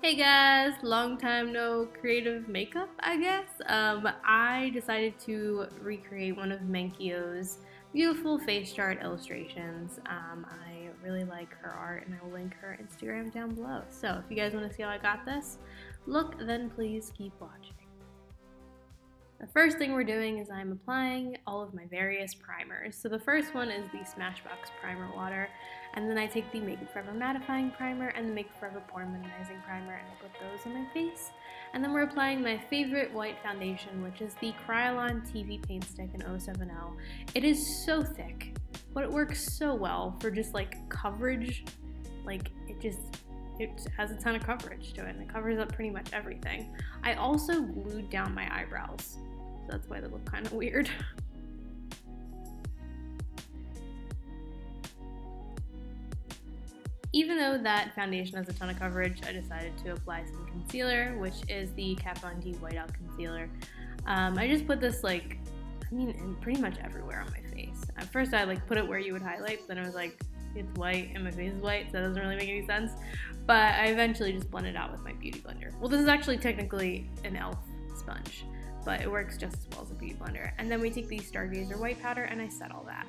Hey guys, long time no creative makeup, I guess. I decided to recreate one of McGrath's beautiful face chart illustrations. I really like her art and I will link her Instagram down below. So if you guys want to see how I got this, look, then please keep watching. The first thing we're doing is I'm applying all of my various primers. So the first one is the Smashbox Primer Water, and then I take the Make It Forever Mattifying Primer and the Make It Forever Pore Minimizing Primer and I put those on my face. And then we're applying my favorite white foundation, which is the Kryolan TV Paint Stick in 070. It is so thick, but it works so well for just like coverage. Like it has a ton of coverage to it and it covers up pretty much everything. I also glued down my eyebrows, so that's why they look kind of weird. Even though that foundation has a ton of coverage, I decided to apply some concealer, which is the Kat Von D Whiteout Concealer. I just put this in pretty much everywhere on my face. At first I put it where you would highlight, but then I was like, it's white and my face is white, so that doesn't really make any sense. But I eventually just blended it out with my beauty blender. Well, this is actually technically an e.l.f. sponge, but it works just as well as a beauty blender. And then we take the Stargazer white powder and I set all that.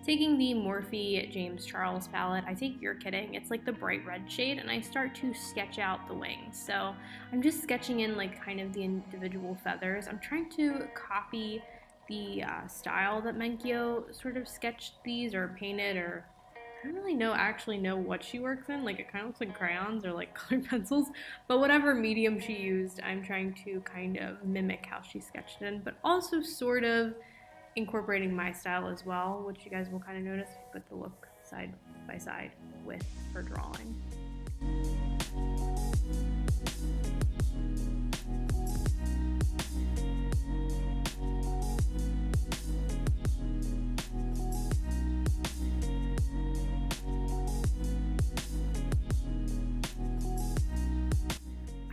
Taking the Morphe James Charles palette, I take You're Kidding, it's like the bright red shade, and I start to sketch out the wings. So I'm just sketching in kind of the individual feathers. I'm trying to copy the style that McGrath sort of sketched these or painted, or I don't really actually know what she works in. It kind of looks like crayons or colored pencils, but whatever medium she used, I'm trying to kind of mimic how she sketched it in, but also sort of incorporating my style as well, which you guys will kind of notice if you put the look side by side with her drawing.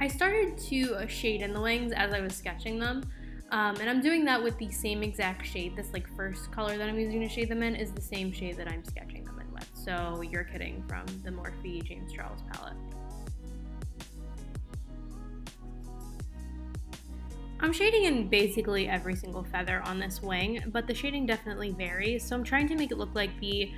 I started to shade in the wings as I was sketching them, and I'm doing that with the same exact shade. This first color that I'm using to shade them in is the same shade that I'm sketching them in with. So You're Kidding from the Morphe James Charles palette. I'm shading in basically every single feather on this wing, but the shading definitely varies. So I'm trying to make it look like the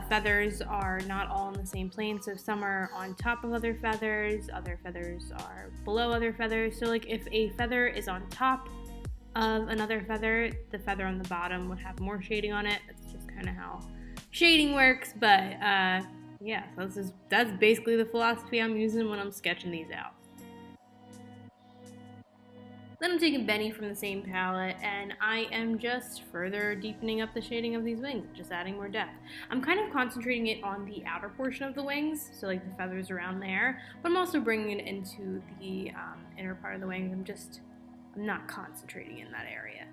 feathers are not all on the same plane, so some are on top of other feathers are below other feathers. So if a feather is on top of another feather, the feather on the bottom would have more shading on it. That's just kind of how shading works, but yeah, so that's basically the philosophy I'm using when I'm sketching these out. Then I'm taking Benny from the same palette, and I am just further deepening up the shading of these wings, just adding more depth. I'm kind of concentrating it on the outer portion of the wings, so the feathers around there, but I'm also bringing it into the inner part of the wings. I'm not concentrating in that area.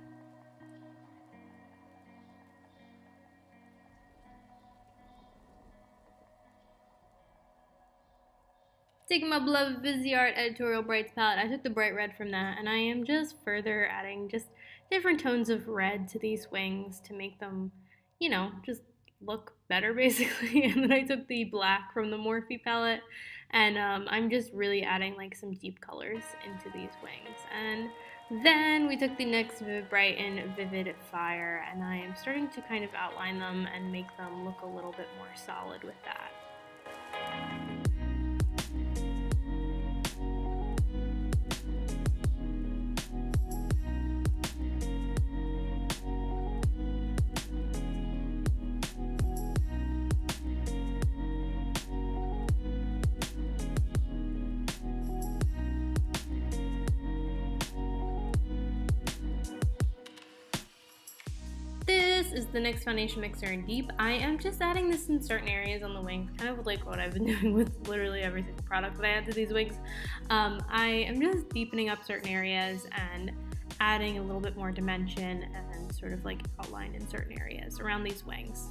Taking my beloved viseart Editorial Brights palette, I took the bright red from that, and I am just further adding just different tones of red to these wings to make them, just look better basically. And then I took the black from the Morphe palette, and I'm just really adding some deep colors into these wings. And then we took the NYX Vivid Bright and Vivid Fire, and I am starting to kind of outline them and make them look a little bit more solid with that. This is the NYX Foundation Mixer in Deep. I am just adding this in certain areas on the wings, kind of like what I've been doing with literally every single product that I add to these wings. I am just deepening up certain areas and adding a little bit more dimension and sort of outline in certain areas around these wings.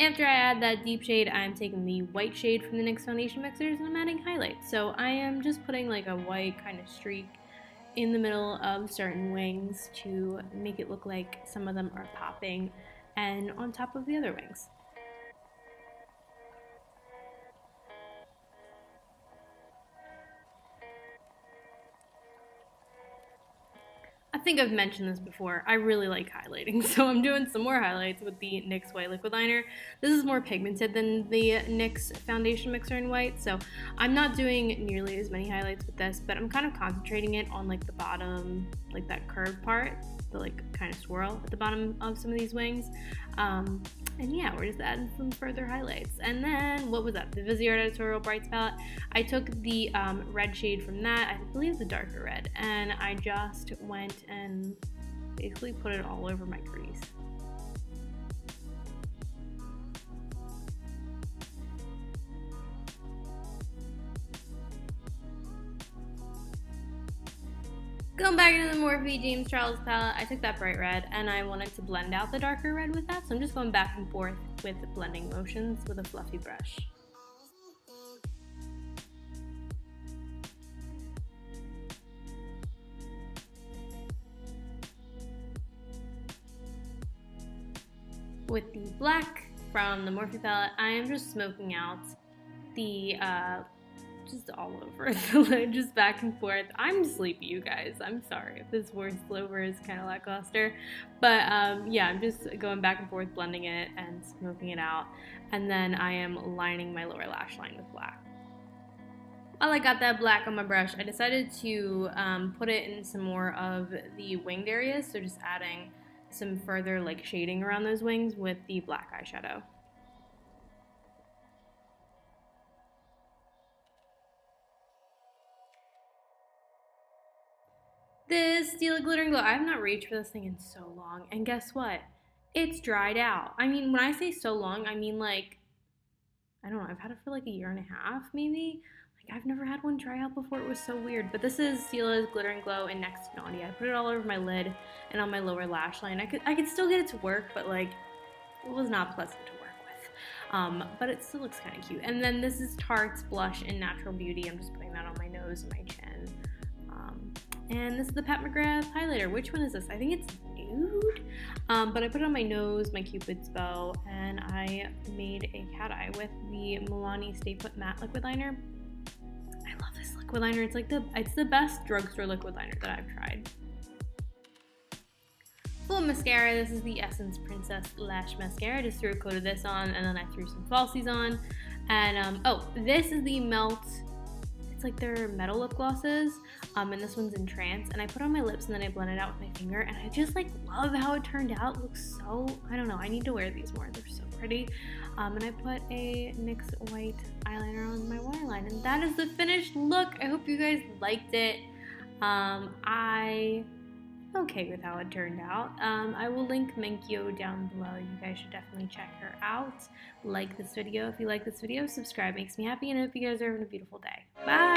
After I add that deep shade, I'm taking the white shade from the NYX Foundation Mixers and I'm adding highlights. So I am just putting a white kind of streak in the middle of certain wings to make it look like some of them are popping and on top of the other wings. I think I've mentioned this before. I really like highlighting, so I'm doing some more highlights with the NYX White Liquid Liner. This is more pigmented than the NYX Foundation Mixer in White, so I'm not doing nearly as many highlights with this, but I'm kind of concentrating it on like the bottom, like that curved part, the like kind of swirl at the bottom of some of these wings. And yeah, we're just adding some further highlights. And then, what was that? The Viseart Editorial Brights palette. I took the red shade from that, I believe the darker red, and I just went and basically put it all over my crease. Going back into the Morphe James Charles palette, I took that bright red and I wanted to blend out the darker red with that, so I'm just going back and forth with blending motions with a fluffy brush. With the black from the Morphe palette, I am just smoking out the just all over the lid, just back and forth. I'm sleepy, you guys. I'm sorry if this voiceover is kind of lackluster, but yeah, I'm just going back and forth, blending it and smoking it out, and then I am lining my lower lash line with black. While I got that black on my brush, I decided to put it in some more of the winged areas, so just adding some further like shading around those wings with the black eyeshadow. This Stila Glittering Glow, I have not reached for this thing in so long, and guess what? It's dried out. I mean, when I say so long, I mean like, I don't know, I've had it for like a year and a half, maybe? Like, I've never had one dry out before, it was so weird. But this is Stila's Glittering Glow in Next to Notte. I put it all over my lid and on my lower lash line. I could still get it to work, but like, it was not pleasant to work with. But it still looks kind of cute. And then this is Tarte's Blush in Natural Beauty. I'm just putting that on my nose and my chin. And this is the Pat McGrath highlighter. Which one is this? I think it's Nude. But I put it on my nose, my Cupid's bow, and I made a cat eye with the Milani Stay Put Matte Liquid Liner. I love this liquid liner. It's like it's the best drugstore liquid liner that I've tried. Full mascara. This is the Essence Princess Lash Mascara. I just threw a coat of this on, and then I threw some falsies on. And oh, this is the Melt. It's like their metal lip glosses, and this one's in Trance, and I put it on my lips and then I blend it out with my finger, and I just like love how it turned out. It looks so, I don't know, I need to wear these more, they're so pretty. And I put a NYX white eyeliner on my waterline, and that is the finished look. I hope you guys liked it. I'm okay with how it turned out. I will link Menkyo down below. You guys should definitely check her out. Like this video if you like this video. Subscribe, makes me happy, and I hope you guys are having a beautiful day. Bye!